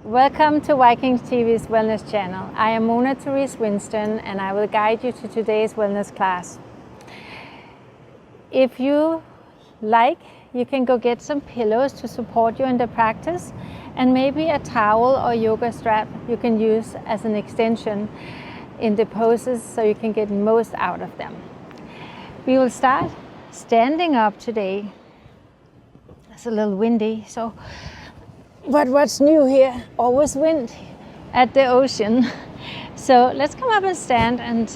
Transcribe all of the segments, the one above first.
Welcome to Viking.TV's Wellness channel. I am Mona Therese and I will guide you to today's wellness class. If you like, you can go get some pillows to support you in the practice, and maybe a towel or yoga strap you can use as an extension in the poses so you can get most out of them. We will start standing up today. It's a little windy, but what's new here? Always wind at the ocean. So let's come up and stand, and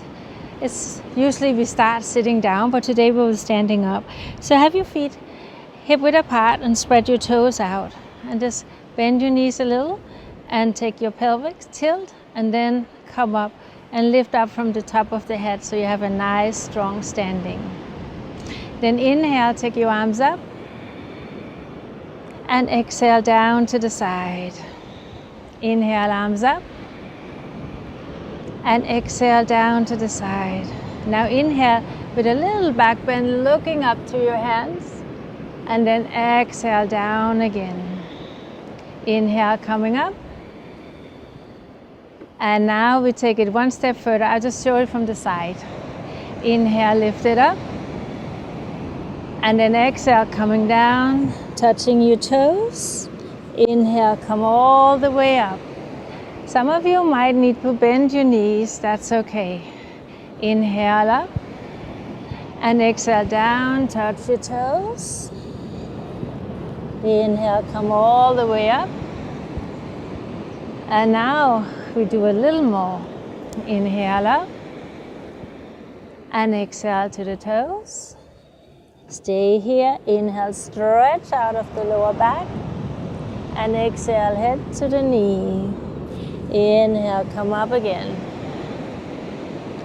it's usually we start sitting down, but today we will standing up. So have your feet hip width apart and spread your toes out, and just bend your knees a little and take your pelvic tilt, and then come up and lift up from the top of the head so you have a nice strong standing. Then inhale, take your arms up, and exhale down to the side. Inhale, arms up, and exhale down to the side. Now inhale with a little back bend, looking up to your hands, and then exhale down again. Inhale, coming up, and now we take it one step further. I'll just show it from the side. Inhale, lift it up, and then exhale, coming down, touching your toes. Inhale, come all the way up. Some of you might need to bend your knees, that's okay. Inhale up, and exhale down, touch your toes. Inhale, come all the way up. And now we do a little more. Inhale up, and exhale to the toes. Stay here. Inhale, stretch out of the lower back, and exhale, head to the knee. Inhale, come up again,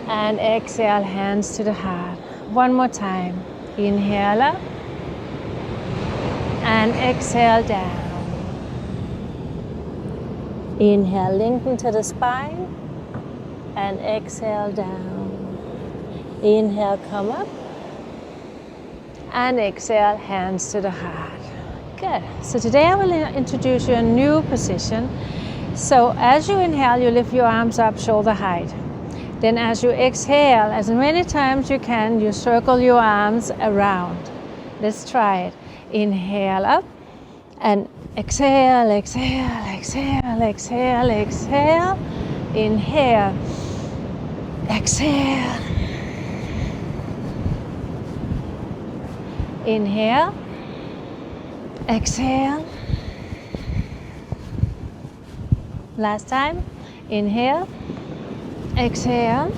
and exhale, hands to the heart. One more time. Inhale up, and exhale down. Inhale, lengthen to the spine, and exhale down. Inhale, come up, and exhale, hands to the heart. Good. So today I will introduce you a new position. So as you inhale, you lift your arms up shoulder height. Then as you exhale, as many times you can, you circle your arms around. Let's try it. Inhale up, and exhale, exhale, exhale, exhale, exhale. Inhale, exhale. Inhale, exhale. Last time. Inhale, exhale.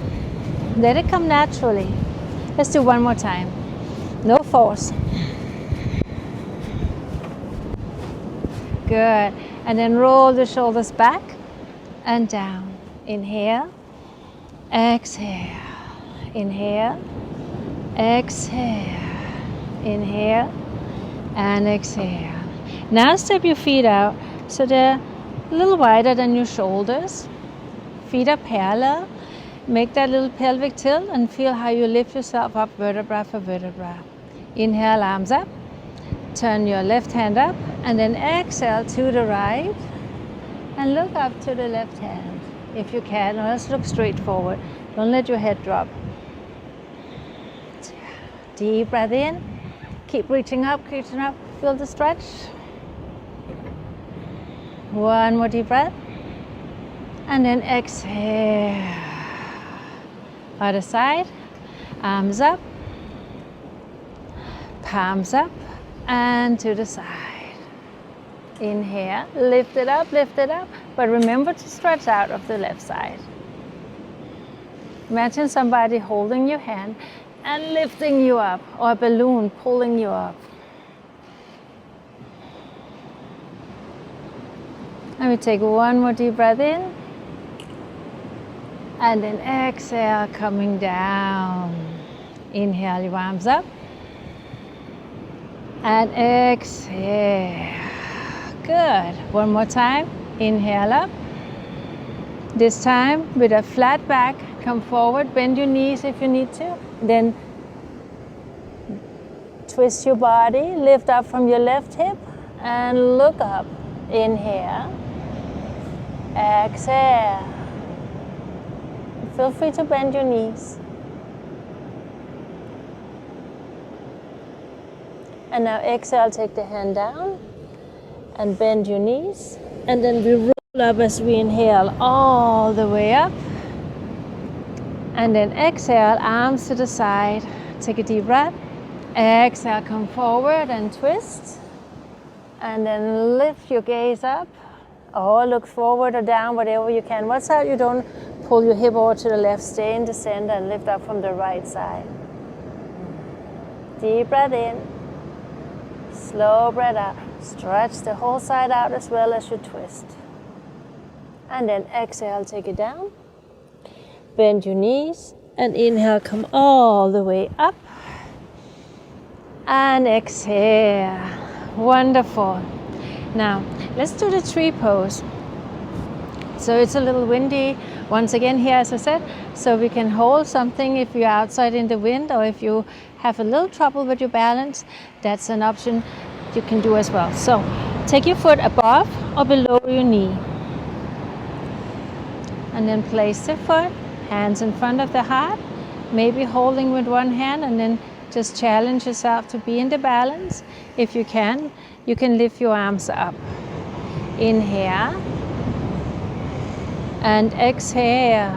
Let it come naturally. Let's do one more time. No force. Good. And then roll the shoulders back and down. Inhale, exhale. Inhale, exhale. Inhale and exhale. Now step your feet out so they're a little wider than your shoulders. Feet are parallel. Make that little pelvic tilt and feel how you lift yourself up vertebra for vertebra. Inhale, arms up. Turn your left hand up, and then exhale to the right and look up to the left hand if you can, or else look straight forward. Don't let your head drop. Deep breath in. Keep reaching up, feel the stretch. One more deep breath. And then exhale. Other side, arms up, palms up, and to the side. Inhale, lift it up, but remember to stretch out of the left side. Imagine somebody holding your hand and lifting you up, or a balloon pulling you up. And we take one more deep breath in, and then exhale, coming down. Inhale, your arms up, and exhale. Good. One more time. Inhale up. This time with a flat back, come forward, bend your knees if you need to. Then twist your body, lift up from your left hip and look up. Inhale, Exhale. Feel free to bend your knees. And now exhale, take the hand down and bend your knees. And then we roll up as we inhale all the way up. And then exhale, arms to the side. Take a deep breath. Exhale, come forward and twist. And then lift your gaze up. Or look forward or down, whatever you can. Watch out you don't pull your hip over to the left. Stay in the center and lift up from the right side. Deep breath in. Slow breath out. Stretch the whole side out as well as you twist. And then exhale, take it down. Bend your knees. And inhale, come all the way up. And exhale. Wonderful. Now, let's do the tree pose. So it's a little windy once again here, as I said, so we can hold something if you're outside in the wind, or if you have a little trouble with your balance, that's an option you can do as well. So take your foot above or below your knee. And then place the foot, hands in front of the heart, maybe holding with one hand, and then just challenge yourself to be in the balance. If you can lift your arms up. Inhale. And exhale.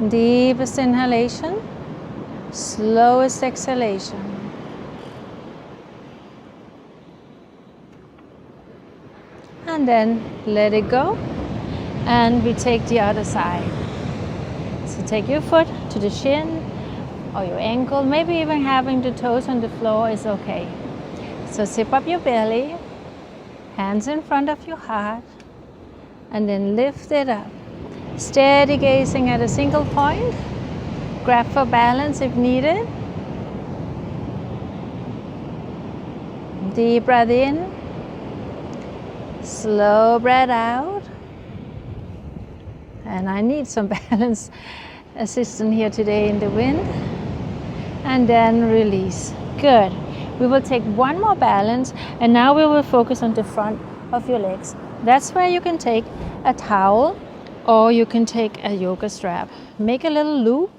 Deepest inhalation, slowest exhalation. And then let it go. And we take the other side. So take your foot to the shin or your ankle, maybe even having the toes on the floor is okay. So zip up your belly, hands in front of your heart, and then lift it up. Steady gazing at a single point. Grab for balance if needed. Deep breath in. Slow breath out. And I need some balance assistance here today in the wind. And then release. Good. We will take one more balance, and now we will focus on the front of your legs. That's where you can take a towel or you can take a yoga strap. Make a little loop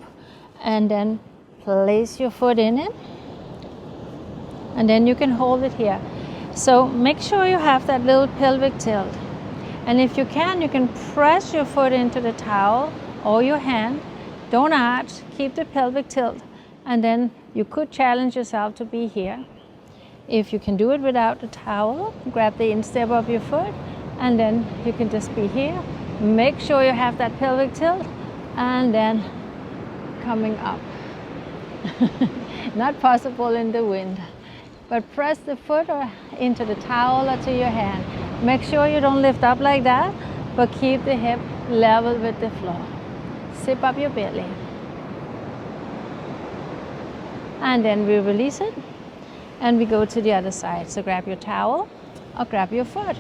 and then place your foot in it. And then you can hold it here. So make sure you have that little pelvic tilt. And if you can press your foot into the towel or your hand. Don't arch, keep the pelvic tilt. And then you could challenge yourself to be here. If you can do it without the towel, grab the instep of your foot, and then you can just be here. Make sure you have that pelvic tilt, and then coming up. Not possible in the wind. But press the foot or into the towel or to your hand. Make sure you don't lift up like that, but keep the hip level with the floor. Zip up your belly. And then we release it and we go to the other side. So grab your towel or grab your foot.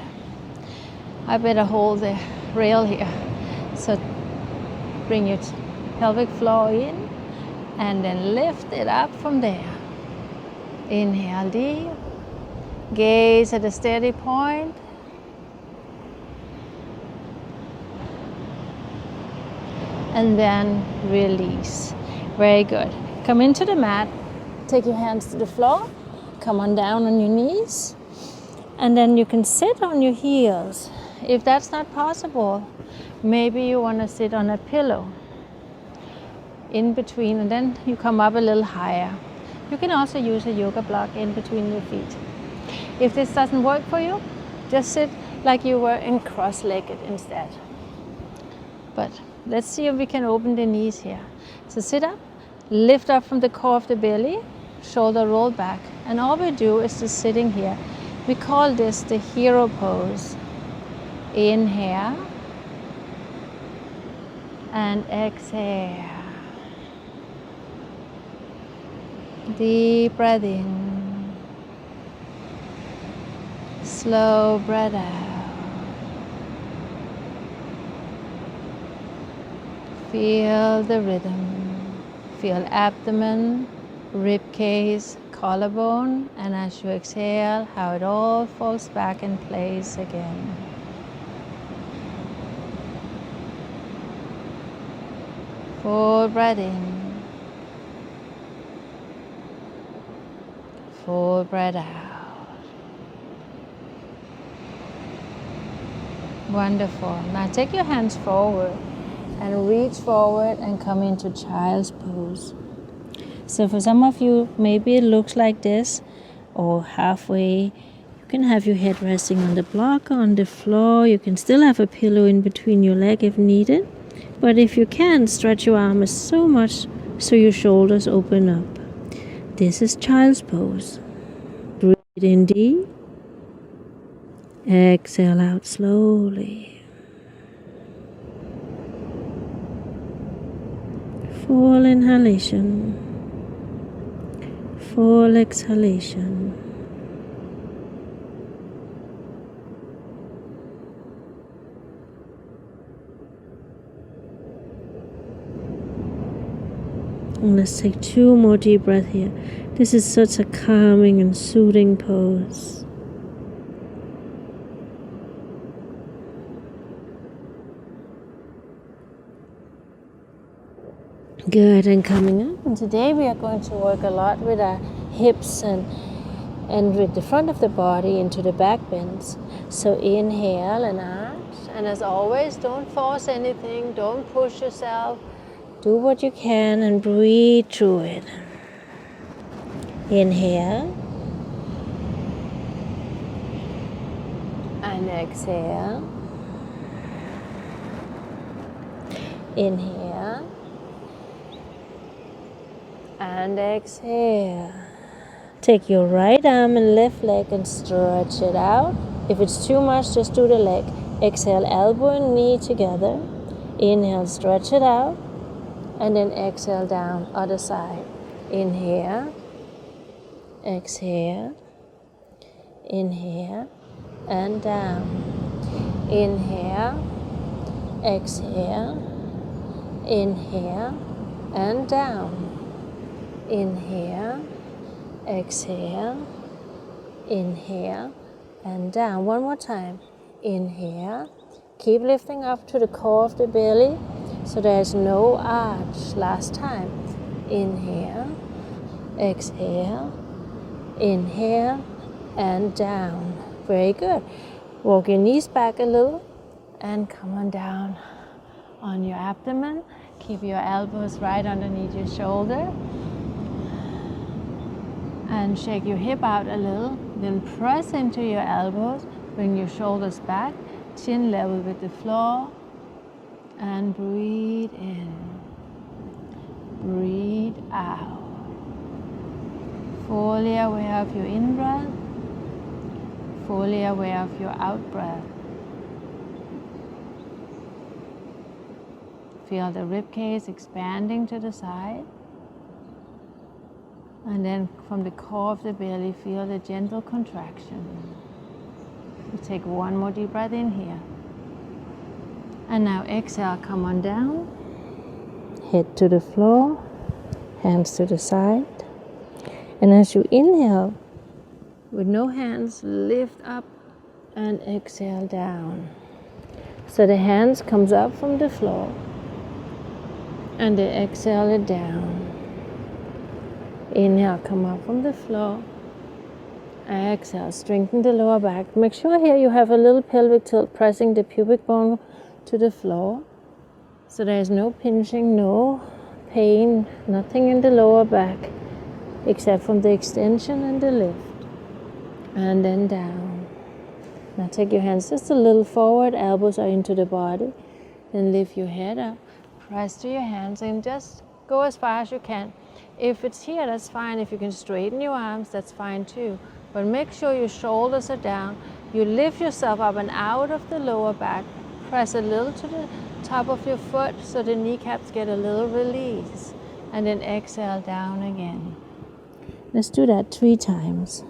I better hold the rail here. So bring your pelvic floor in and then lift it up from there. Inhale deep. Gaze at a steady point. And then release. Very good. Come into the mat. Take your hands to the floor. Come on down on your knees. And then you can sit on your heels. If that's not possible, maybe you want to sit on a pillow in between, and then you come up a little higher. You can also use a yoga block in between your feet. If this doesn't work for you, just sit like you were in cross-legged instead. But let's see if we can open the knees here. So sit up, lift up from the core of the belly, shoulder roll back. And all we do is just sitting here. We call this the hero pose. Inhale and exhale. Deep breath in. Slow breath out. Feel the rhythm. Feel abdomen, rib cage, collarbone, and as you exhale, how it all falls back in place again. Full breath in. Full breath out. Wonderful. Now take your hands forward and reach forward and come into child's pose. So for some of you, maybe it looks like this, or halfway. You can have your head resting on the block or on the floor. You can still have a pillow in between your leg if needed. But if you can, stretch your arms so much so your shoulders open up. This is child's pose. Breathe in deep. Exhale out slowly. Full inhalation. Full exhalation. And let's take 2 more deep breaths here. This is such a calming and soothing pose. Good, and coming up. And today we are going to work a lot with our hips and with the front of the body into the back bends. So inhale and arch. And as always, don't force anything. Don't push yourself. Do what you can and breathe through it. Inhale. And exhale. Inhale. And exhale. Take your right arm and left leg and stretch it out. If it's too much, just do the leg. Exhale, elbow and knee together. Inhale, stretch it out. And then exhale down, other side. Inhale. Exhale. Inhale. And down. Inhale. Exhale. Inhale. And down. Inhale, exhale, inhale, and down. One more time. Inhale. Keep lifting up to the core of the belly so there's no arch. Last time. Inhale, exhale, inhale, and down. Very good. Walk your knees back a little and come on down on your abdomen. Keep your elbows right underneath your shoulder. And shake your hip out a little, then press into your elbows, bring your shoulders back, chin level with the floor, and breathe in, breathe out. Fully aware of your in-breath, fully aware of your out-breath. Feel the ribcage expanding to the side. And then from the core of the belly, feel the gentle contraction. You take 1 more deep breath in here. And now exhale, come on down. Head to the floor, hands to the side. And as you inhale, with no hands, lift up and exhale down. So the hands comes up from the floor and they exhale it down. Inhale, come up from the floor. Exhale, strengthen the lower back. Make sure here you have a little pelvic tilt, pressing the pubic bone to the floor. So there's no pinching, no pain, nothing in the lower back, except from the extension and the lift. And then down. Now take your hands just a little forward, elbows are into the body. Then lift your head up, press to your hands and just go as far as you can. If it's here, that's fine. If you can straighten your arms, that's fine too. But make sure your shoulders are down. You lift yourself up and out of the lower back. Press a little to the top of your foot so the kneecaps get a little release. And then exhale down again. Let's do that 3 times.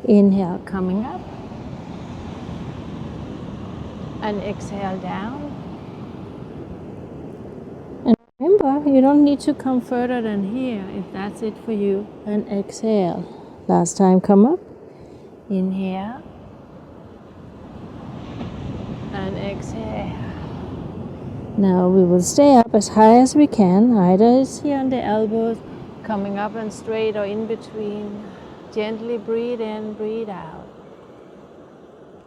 Inhale, coming up. And exhale down. Remember, you don't need to come further than here if that's it for you. And exhale. Last time, come up. Inhale. And exhale. Now we will stay up as high as we can, either it's here on the elbows, coming up and straight, or in between. Gently breathe in, breathe out.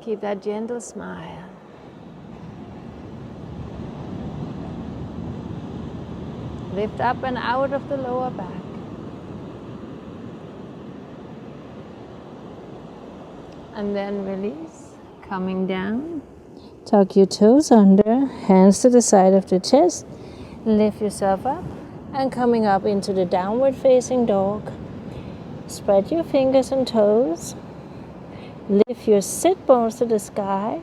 Keep that gentle smile. Lift up and out of the lower back. And then release, coming down. Tuck your toes under, hands to the side of the chest. Lift yourself up and coming up into the downward facing dog. Spread your fingers and toes. Lift your sit bones to the sky.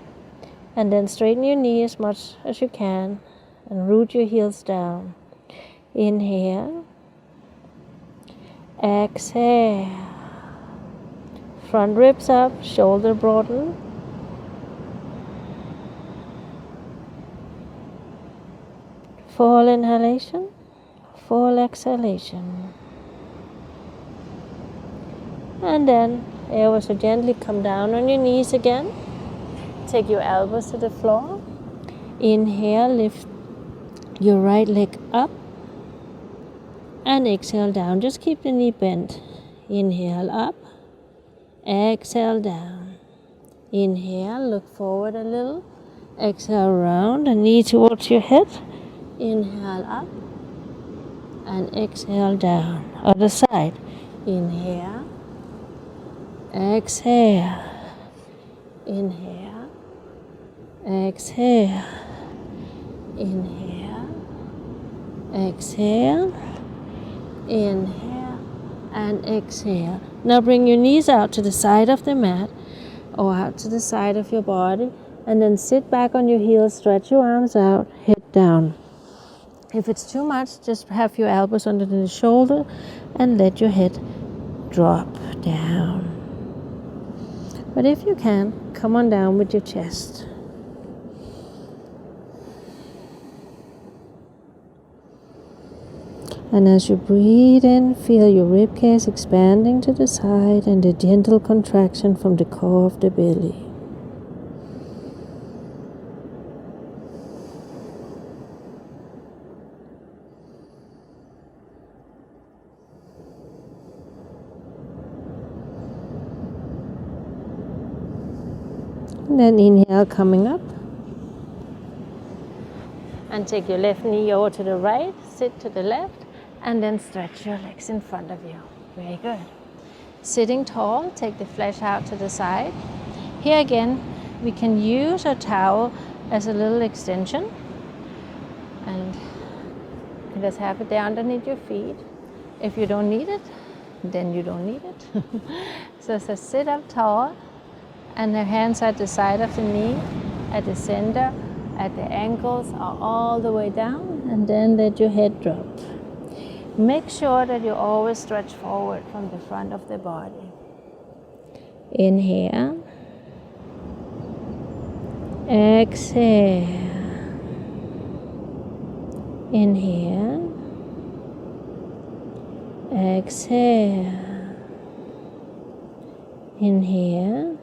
And then straighten your knee as much as you can and root your heels down. Inhale. Exhale. Front ribs up, shoulder broaden. Full inhalation, full exhalation. And then ever so gently come down on your knees again. Take your elbows to the floor. Inhale, lift your right leg up. And exhale down. Just keep the knee bent. Inhale up. Exhale down. Inhale, look forward a little. Exhale round, the knee towards your head. Inhale up. And exhale down. Other side. Inhale. Exhale. Inhale. Exhale. Inhale. Exhale. Inhale. And exhale. Now bring your knees out to the side of the mat or out to the side of your body, and then sit back on your heels, stretch your arms out, head down. If it's too much, just have your elbows under the shoulder and let your head drop down. But if you can, come on down with your chest. And as you breathe in, feel your ribcage expanding to the side and a gentle contraction from the core of the belly. And then inhale, coming up. And take your left knee over to the right, sit to the left, and then stretch your legs in front of you. Very good. Sitting tall, take the flesh out to the side. Here again, we can use a towel as a little extension. And you just have it there underneath your feet. If you don't need it, then you don't need it. So sit up tall, and the hands at the side of the knee, at the center, at the ankles, or all the way down, and then let your head drop. Make sure that you always stretch forward from the front of the body. Inhale. Exhale. Inhale. Exhale. Inhale.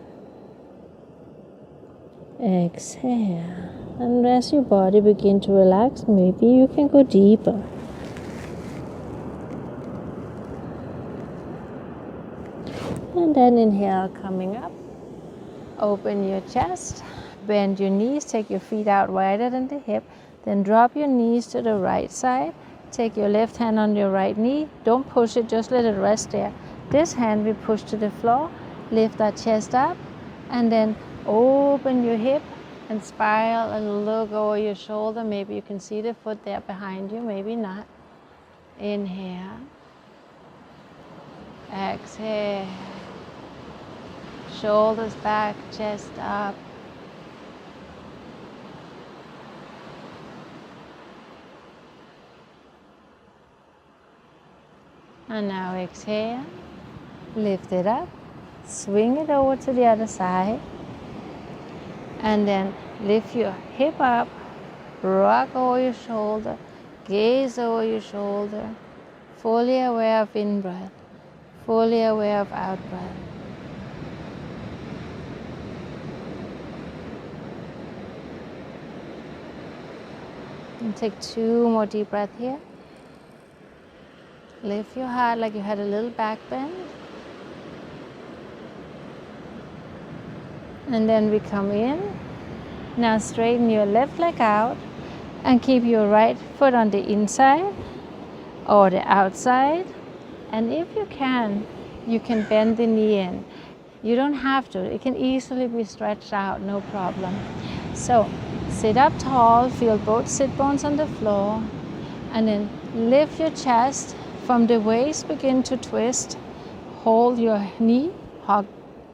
Exhale. And as your body begins to relax, maybe you can go deeper. And then inhale, coming up. Open your chest, bend your knees, take your feet out wider than the hip, then drop your knees to the right side. Take your left hand on your right knee. Don't push it, just let it rest there. This hand we push to the floor, lift our chest up, and then open your hip and spiral and look over your shoulder. Maybe you can see the foot there behind you, maybe not. Inhale. Exhale. Shoulders back, chest up. And now exhale. Lift it up. Swing it over to the other side. And then lift your hip up. Rock over your shoulder. Gaze over your shoulder. Fully aware of in-breath. Fully aware of out-breath. And take 2 more deep breaths here. Lift your heart like you had a little back bend. And then we come in. Now straighten your left leg out and keep your right foot on the inside or the outside. And if you can bend the knee in. You don't have to. It can easily be stretched out, no problem. So sit up tall, feel both sit bones on the floor, and then lift your chest from the waist, begin to twist. Hold your knee, hug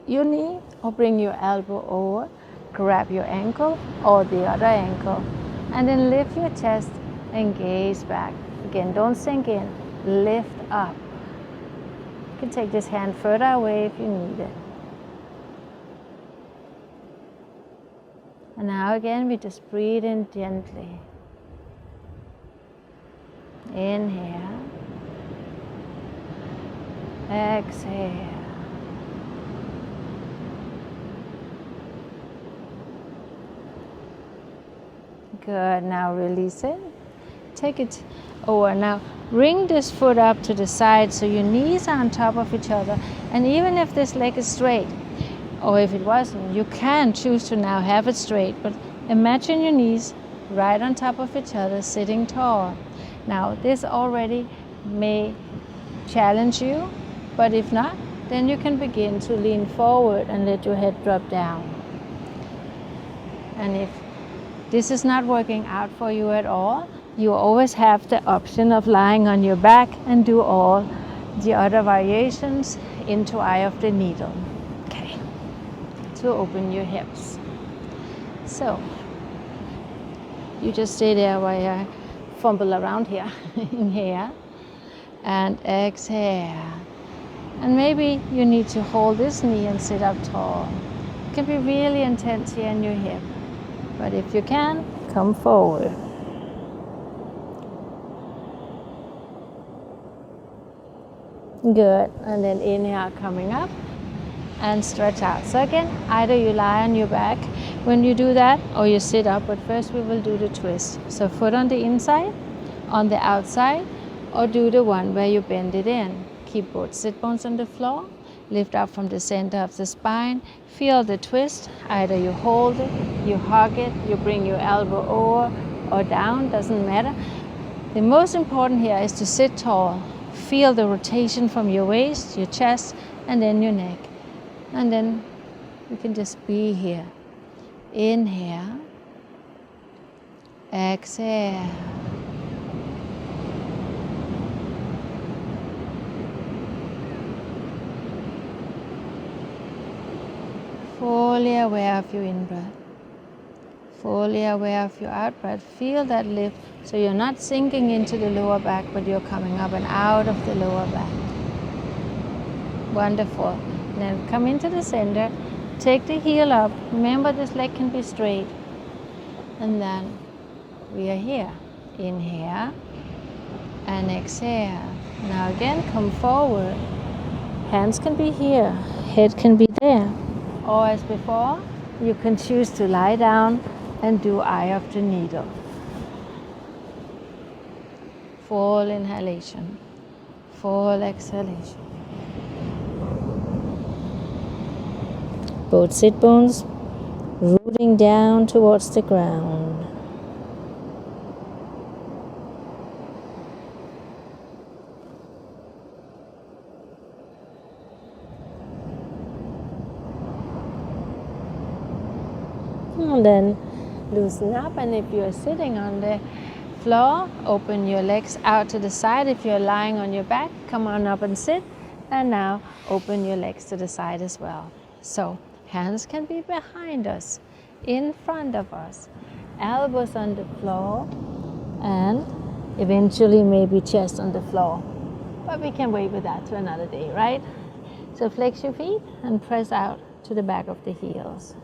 your knee, or bring your elbow over, grab your ankle or the other ankle, and then lift your chest and gaze back. Again, don't sink in, lift up. You can take this hand further away if you need it. And now again, we just breathe in gently. Inhale. Exhale. Good, now release it. Take it over. Now bring this foot up to the side so your knees are on top of each other. And even if this leg is straight, or if it wasn't, you can choose to now have it straight. But imagine your knees right on top of each other, sitting tall. Now this already may challenge you, but if not, then you can begin to lean forward and let your head drop down. And if this is not working out for you at all, you always have the option of lying on your back and do all the other variations into eye of the needle. Okay, to open your hips. So you just stay there while I fumble around here. Inhale and exhale. And maybe you need to hold this knee and sit up tall. It can be really intense here in your hip. But if you can, come forward. Good. And then inhale, coming up and stretch out. So again, either you lie on your back when you do that, or you sit up, but first we will do the twist. So foot on the inside, on the outside, or do the one where you bend it in. Keep both sit bones on the floor. Lift up from the center of the spine. Feel the twist. Either you hold it, you hug it, you bring your elbow over or down, doesn't matter. The most important here is to sit tall. Feel the rotation from your waist, your chest, and then your neck. And then you can just be here. Inhale. Exhale. Fully aware of your in-breath. Fully aware of your out-breath. Feel that lift, so you're not sinking into the lower back, but you're coming up and out of the lower back. Wonderful. Then come into the center. Take the heel up. Remember, this leg can be straight. And then we are here. Inhale and exhale. Now again, come forward. Hands can be here. Head can be there. Or as before, you can choose to lie down and do eye of the needle. Full inhalation, full exhalation. Both sit bones rooting down towards the ground. And then loosen up, and if you're sitting on the floor, open your legs out to the side. If you're lying on your back, come on up and sit. And now open your legs to the side as well. So hands can be behind us, in front of us, elbows on the floor, and eventually maybe chest on the floor. But we can wait with that to another day, right? So flex your feet and press out to the back of the heels.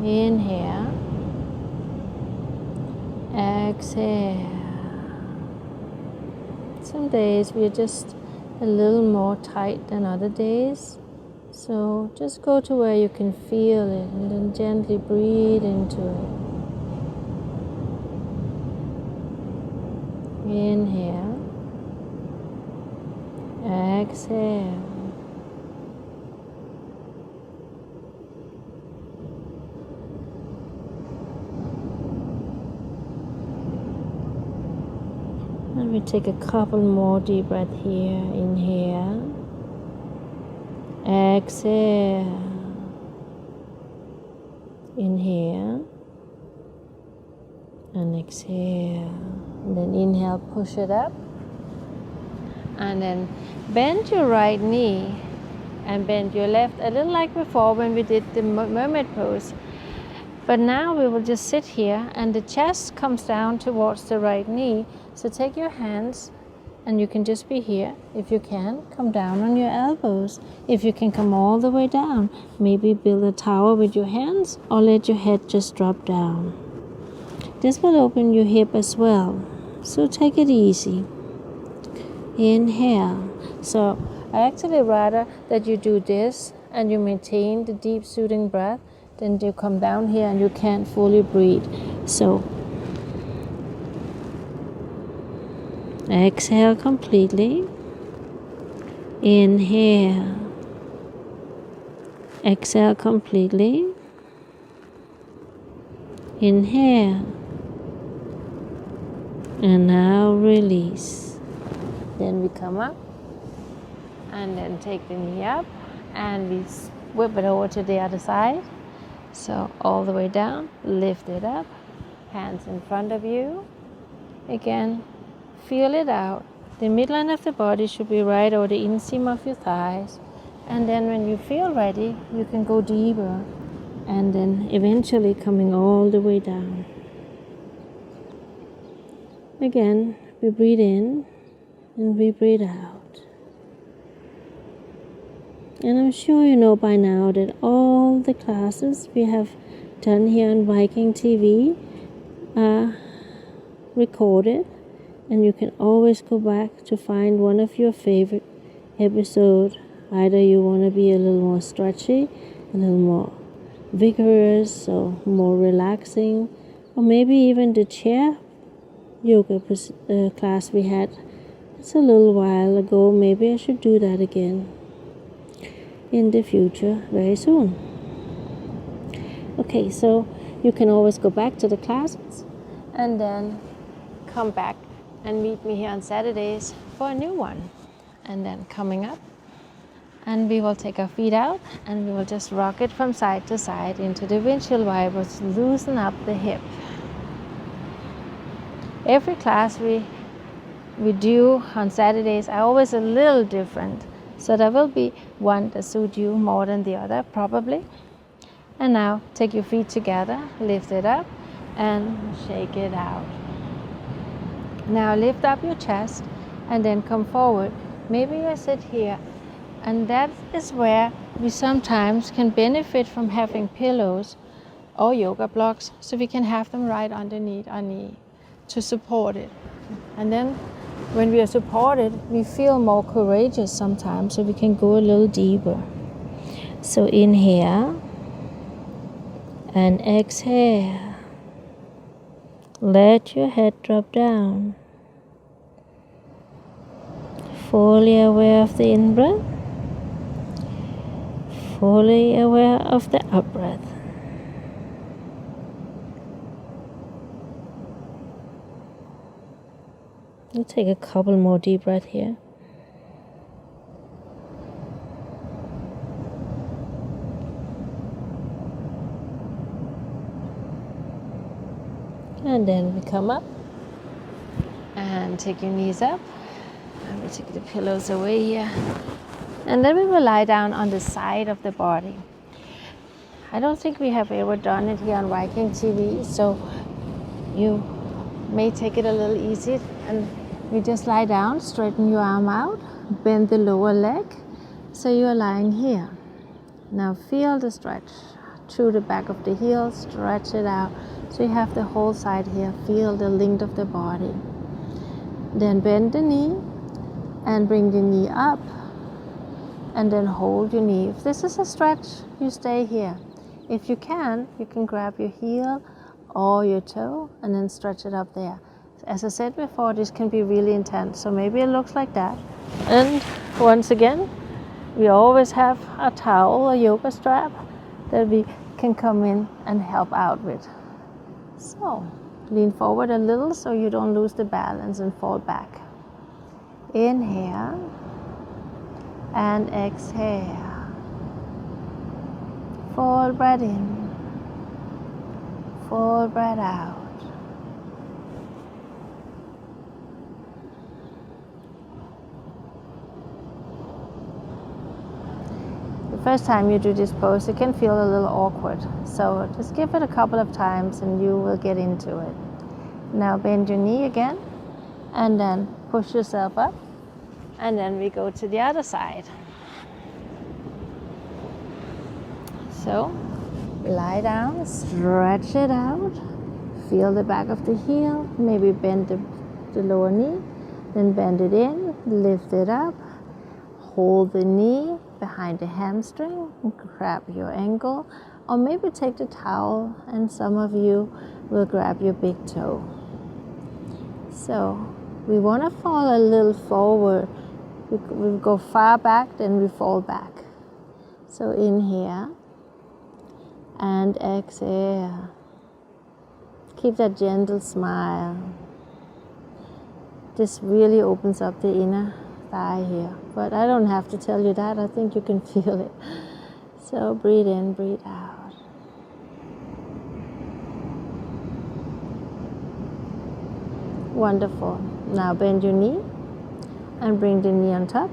Inhale. Exhale. Some days we are just a little more tight than other days. So just go to where you can feel it and then gently breathe into it. Inhale. Exhale. And we take a couple more deep breaths here. Inhale. Exhale. Inhale. And exhale. And then inhale, push it up. And then bend your right knee and bend your left, a little like before when we did the mermaid pose. But now we will just sit here and the chest comes down towards the right knee. So take your hands and you can just be here. If you can, come down on your elbows. If you can come all the way down, maybe build a tower with your hands or let your head just drop down. This will open your hip as well. So take it easy. Inhale. So I actually rather that you do this and you maintain the deep soothing breath than you come down here and you can't fully breathe. So exhale completely. Inhale. Exhale completely. Inhale. And now release. Then we come up and then take the knee up and we whip it over to the other side. So all the way down, lift it up, hands in front of you. Again, feel it out. The midline of the body should be right over the inseam of your thighs. And then when you feel ready, you can go deeper and then eventually coming all the way down. Again, we breathe in and we breathe out. And I'm sure you know by now that all the classes we have done here on Viking.TV are recorded, and you can always go back to find one of your favorite episodes. Either you want to be a little more stretchy, a little more vigorous, or more relaxing, or maybe even the chair yoga class we had. It's a little while ago. Maybe I should do that again in the future very soon. Okay, so you can always go back to the classes and then come back and meet me here on Saturdays for a new one. And then coming up, and we will take our feet out and we will just rock it from side to side into the windshield wipers, loosen up the hip. Every class we do on Saturdays are always a little different. So there will be one that suits you more than the other, probably. And now take your feet together, lift it up and shake it out. Now lift up your chest and then come forward. Maybe you sit here. And that is where we sometimes can benefit from having pillows or yoga blocks, so we can have them right underneath our knee to support it. And then when we are supported, we feel more courageous sometimes, so we can go a little deeper. So inhale and exhale. Let your head drop down. Fully aware of the in-breath. Fully aware of the out-breath. We'll take a couple more deep breaths here. And then we come up and take your knees up. And we'll take the pillows away here. And then we will lie down on the side of the body. I don't think we have ever done it here on Viking.TV, so you may take it a little easy. And you just lie down, straighten your arm out, bend the lower leg, so you are lying here. Now feel the stretch through the back of the heel, stretch it out. So you have the whole side here, feel the length of the body. Then bend the knee and bring the knee up and then hold your knee. If this is a stretch, you stay here. If you can grab your heel or your toe and then stretch it up there. As I said before, this can be really intense, so maybe it looks like that. And once again, we always have a towel or yoga strap that we can come in and help out with. So lean forward a little so you don't lose the balance and fall back. Inhale and exhale. Full breath in, full breath out. The first time you do this pose, it can feel a little awkward. So just give it a couple of times and you will get into it. Now bend your knee again and then push yourself up. And then we go to the other side. So lie down, stretch it out, feel the back of the heel, maybe bend the lower knee, then bend it in, lift it up, hold the knee behind the hamstring, grab your ankle, or maybe take the towel and some of you will grab your big toe. So we want to fall a little forward. We go far back, then we fall back. So inhale and exhale. Keep that gentle smile. This really opens up the inner thigh here. But I don't have to tell you that. I think you can feel it. So breathe in, breathe out. Wonderful. Now bend your knee and bring the knee on top.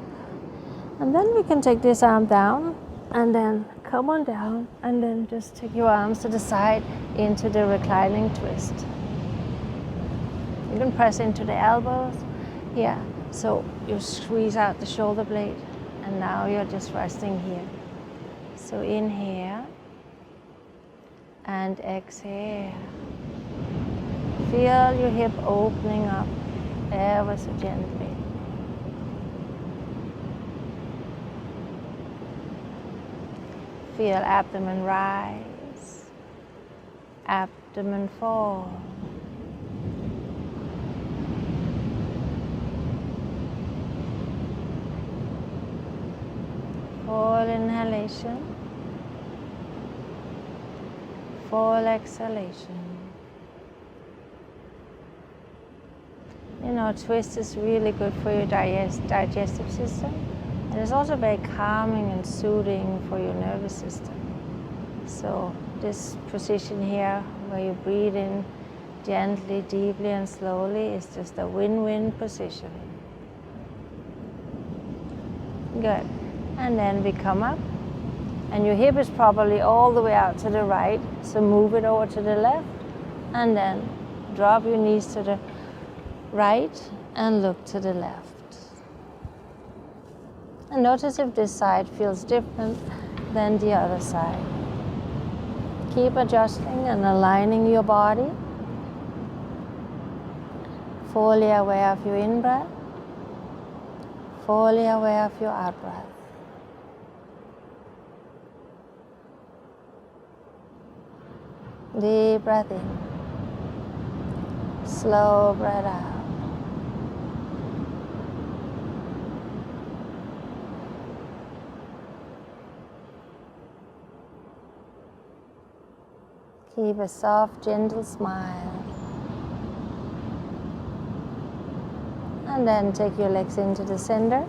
And then we can take this arm down and then come on down and then just take your arms to the side into the reclining twist. You can press into the elbows here. So you squeeze out the shoulder blade and now you're just resting here. So inhale and exhale. Feel your hip opening up ever so gently. Feel abdomen rise, abdomen fall. Full inhalation, full exhalation. You know, twist is really good for your digestive system. And it's also very calming and soothing for your nervous system. So this position here, where you breathe in gently, deeply and slowly, is just a win-win position. Good. And then we come up. And your hip is probably all the way out to the right. So move it over to the left. And then drop your knees to the right and look to the left. And notice if this side feels different than the other side. Keep adjusting and aligning your body. Fully aware of your in-breath. Fully aware of your out-breath. Deep breath in. Slow breath out. Keep a soft, gentle smile. And then take your legs into the center.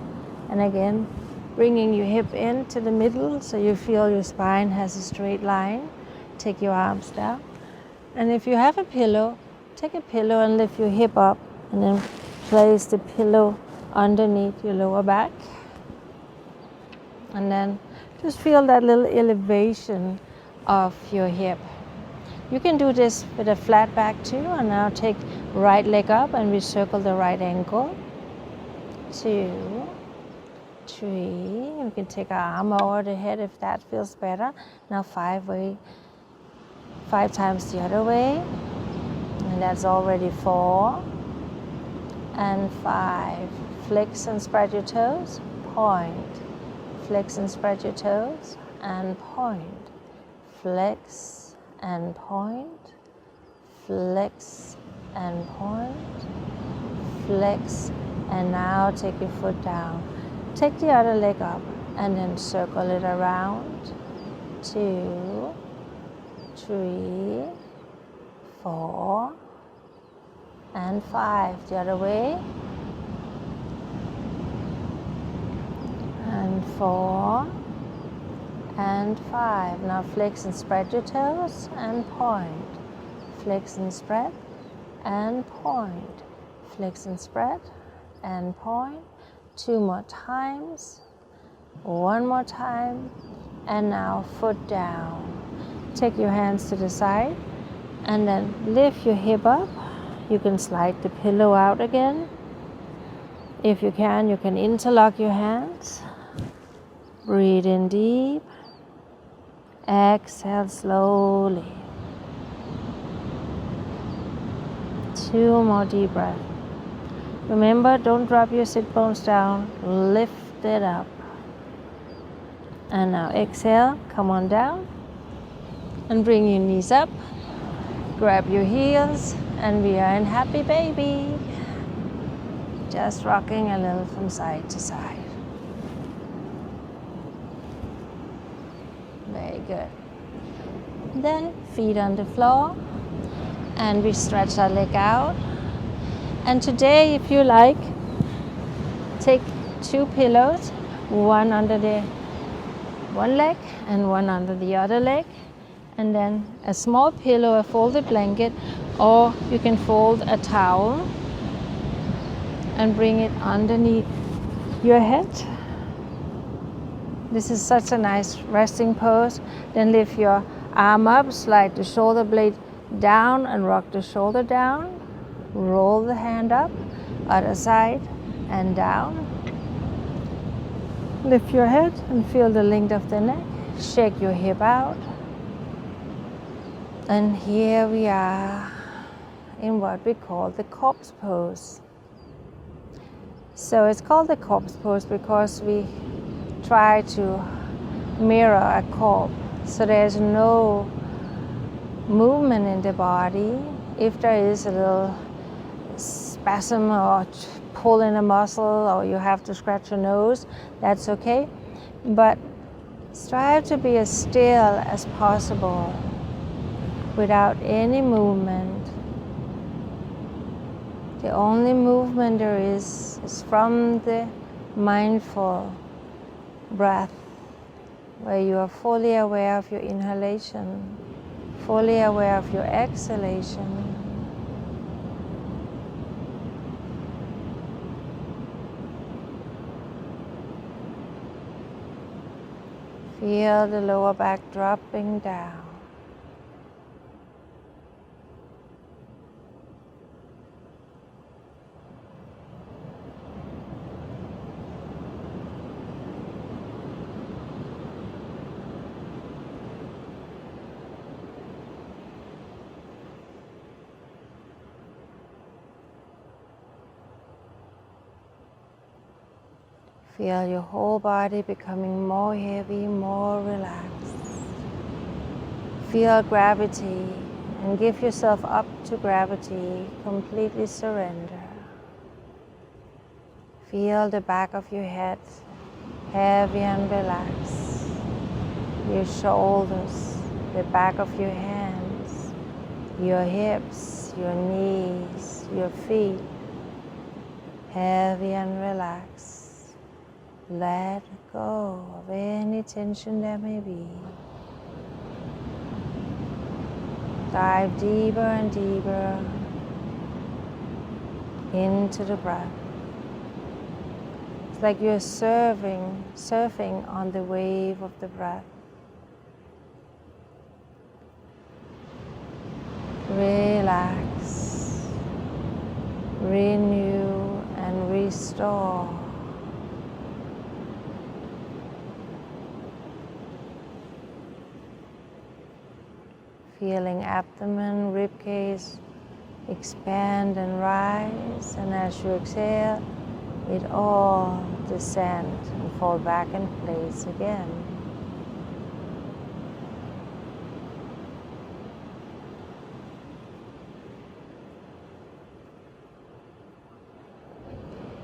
And again, bringing your hip into the middle so you feel your spine has a straight line. Take your arms down. And if you have a pillow, take a pillow and lift your hip up. And then place the pillow underneath your lower back. And then just feel that little elevation of your hip. You can do this with a flat back too, and now take right leg up and we circle the right ankle. 2, 3, we can take our arm over the head if that feels better. Now 5 times the other way, and that's already 4, and 5. Flex and spread your toes, point, flex and spread your toes, and point. Flex and point. Flex and point. Flex, and now take your foot down. Take the other leg up and then circle it around. 2, 3, 4, and 5. The other way. And 4, and 5. Now flex and spread your toes and point. Flex and spread and point. Flex and spread and point. 2 more times. 1 more time. And now foot down. Take your hands to the side and then lift your hip up. You can slide the pillow out again. If you can interlock your hands. Breathe in deep. Exhale slowly. 2 more deep breaths. Remember, don't drop your sit bones down. Lift it up. And now exhale, come on down. And bring your knees up. Grab your heels, and we are in happy baby. Just rocking a little from side to side. Very good. Then feet on the floor, and we stretch our leg out. And today, if you like, take 2 pillows, one under the one leg and one under the other leg, and then a small pillow, a folded blanket, or you can fold a towel and bring it underneath your head. This is such a nice resting pose. Then lift your arm up, slide the shoulder blade down and rock the shoulder down. Roll the hand up, other side and down. Lift your head and feel the length of the neck. Shake your hip out. And here we are in what we call the corpse pose. So it's called the corpse pose because we try to mirror a corpse. So there's no movement in the body. If there is a little spasm or pull in a muscle or you have to scratch your nose, that's okay. But strive to be as still as possible without any movement. The only movement there is from the mindful breath, where you are fully aware of your inhalation, fully aware of your exhalation. Feel the lower back dropping down. Feel your whole body becoming more heavy, more relaxed. Feel gravity and give yourself up to gravity. Completely surrender. Feel the back of your head heavy and relaxed. Your shoulders, the back of your hands, your hips, your knees, your feet, heavy and relaxed. Let go of any tension there may be. Dive deeper and deeper into the breath. It's like you're surfing on the wave of the breath. Relax, renew and restore. Feeling abdomen, ribcage expand and rise, and as you exhale, it all descends and fall back in place again.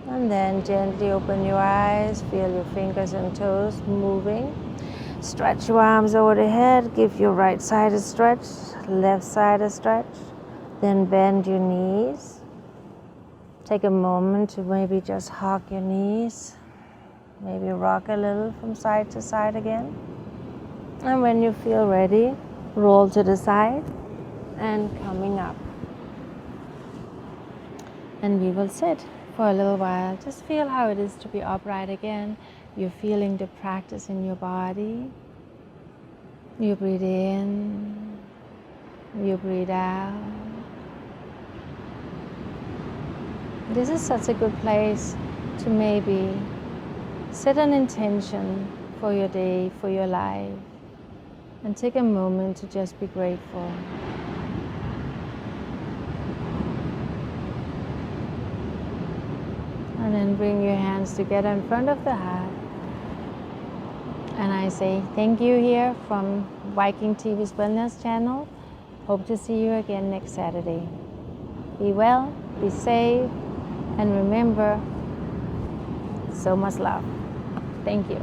And then gently open your eyes, feel your fingers and toes moving. Stretch your arms over the head, give your right side a stretch, left side a stretch. Then bend your knees. Take a moment to maybe just hug your knees. Maybe rock a little from side to side again. And when you feel ready, roll to the side and coming up. And we will sit for a little while. Just feel how it is to be upright again. You're feeling the practice in your body. You breathe in, you breathe out. This is such a good place to maybe set an intention for your day, for your life, and take a moment to just be grateful. And then bring your hands together in front of the heart. And I say thank you here from Viking.TV's Wellness channel. Hope to see you again next Saturday. Be well, be safe, and remember, so much love. Thank you.